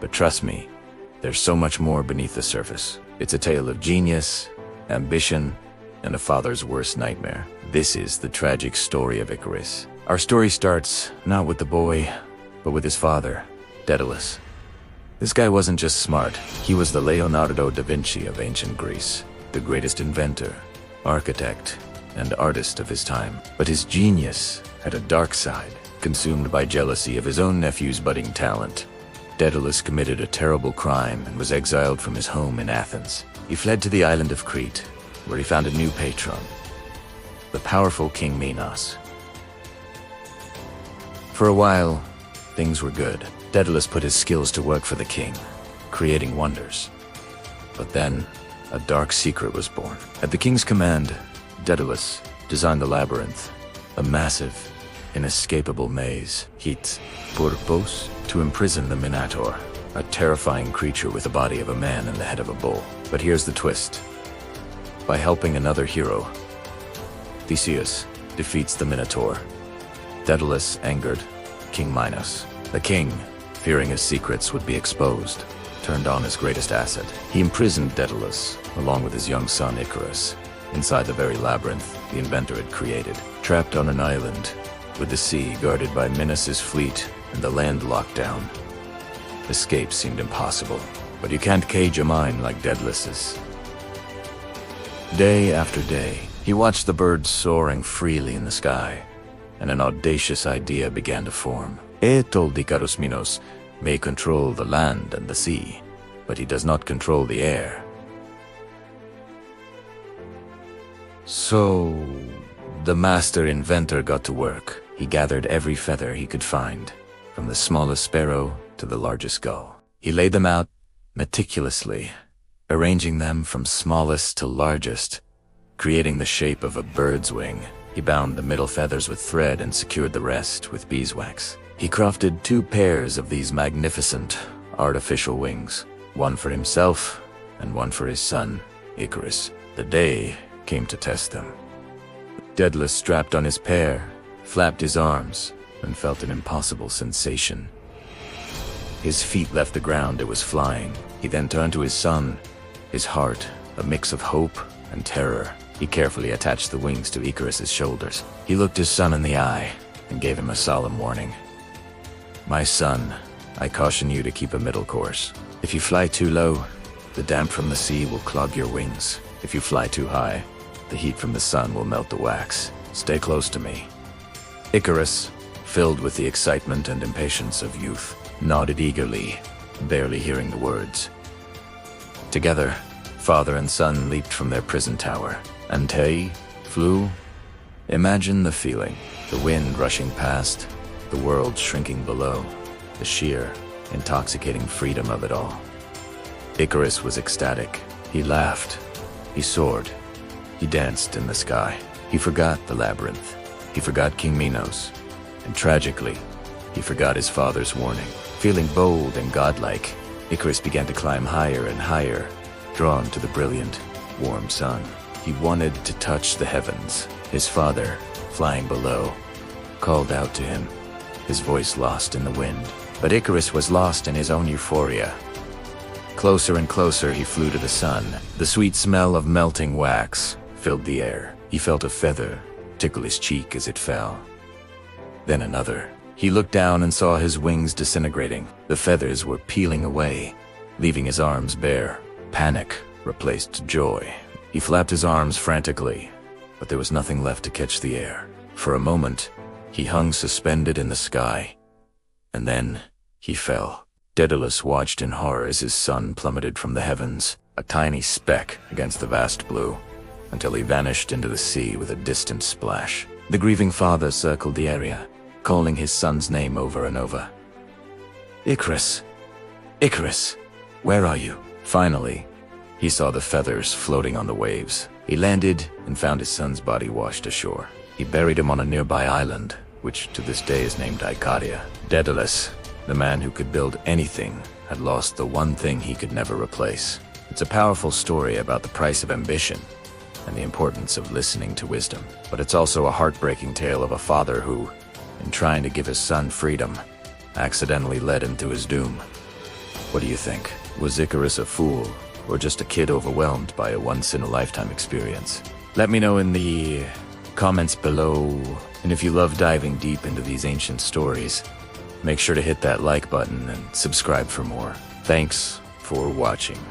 But trust me, there's so much more beneath the surface. It's a tale of genius, ambition, and a father's worst nightmare. This is the tragic story of Icarus. Our story starts not with the boy, but with his father, Daedalus. This guy wasn't just smart, he was the Leonardo da Vinci of ancient Greece, the greatest inventor, architect, and artist of his time. But his genius had a dark side, consumed by jealousy of his own nephew's budding talent. Daedalus committed a terrible crime and was exiled from his home in Athens. He fled to the island of Crete, where he found a new patron, the powerful King Minos. For a while, things were good. Daedalus put his skills to work for the king, creating wonders. But then, a dark secret was born. At the king's command, Daedalus designed the labyrinth, a massive, inescapable maze. Hit purpose to imprison the Minotaur, a terrifying creature with the body of a man and the head of a bull. But here's the twist. By helping another hero, Theseus defeats the Minotaur. Daedalus angered King Minos. The king, fearing his secrets would be exposed, turned on his greatest asset. He imprisoned Daedalus, along with his young son Icarus, inside the very labyrinth the inventor had created. Trapped on an island, with the sea guarded by Minos' fleet and the land locked down, escape seemed impossible. But you can't cage a mind like Daedalus's. Day after day, he watched the birds soaring freely in the sky, and an audacious idea began to form. Told Icarus, Minos may control the land and the sea, but he does not control the air. So, the master inventor got to work. He gathered every feather he could find, from the smallest sparrow to the largest gull. He laid them out meticulously, arranging them from smallest to largest, creating the shape of a bird's wing. He bound the middle feathers with thread and secured the rest with beeswax. He crafted 2 pairs of these magnificent artificial wings, one for himself and one for his son, Icarus. The day came to test them. Daedalus strapped on his pair, flapped his arms, and felt an impossible sensation. His feet left the ground, it was flying. He then turned to his son, his heart a mix of hope and terror. He carefully attached the wings to Icarus's shoulders. He looked his son in the eye and gave him a solemn warning. My son, I caution you to keep a middle course. If you fly too low, the damp from the sea will clog your wings. If you fly too high, the heat from the sun will melt the wax. Stay close to me. Icarus, filled with the excitement and impatience of youth, nodded eagerly, barely hearing the words. Together, father and son leaped from their prison tower. Antei flew. Imagine the feeling, the wind rushing past, the world shrinking below, the sheer, intoxicating freedom of it all. Icarus was ecstatic. He laughed. He soared. He danced in the sky. He forgot the labyrinth. He forgot King Minos. And tragically, he forgot his father's warning. Feeling bold and godlike, Icarus began to climb higher and higher, drawn to the brilliant, warm sun. He wanted to touch the heavens. His father, flying below, called out to him, his voice lost in the wind. But Icarus was lost in his own euphoria. Closer and closer he flew to the sun. The sweet smell of melting wax filled the air. He felt a feather tickle his cheek as it fell. Then another. He looked down and saw his wings disintegrating. The feathers were peeling away, leaving his arms bare. Panic replaced joy. He flapped his arms frantically, but there was nothing left to catch the air. For a moment, he hung suspended in the sky, and then he fell. Daedalus watched in horror as his son plummeted from the heavens, a tiny speck against the vast blue, until he vanished into the sea with a distant splash. The grieving father circled the area, calling his son's name over and over. Icarus! Icarus! Where are you? Finally, he saw the feathers floating on the waves. He landed and found his son's body washed ashore. He buried him on a nearby island, which to this day is named Icarus. Daedalus, the man who could build anything, had lost the one thing he could never replace. It's a powerful story about the price of ambition and the importance of listening to wisdom. But it's also a heartbreaking tale of a father who, in trying to give his son freedom, accidentally led him to his doom. What do you think? Was Icarus a fool, or just a kid overwhelmed by a once-in-a-lifetime experience? Let me know in the comments below, and if you love diving deep into these ancient stories, make sure to hit that like button and subscribe for more. Thanks for watching.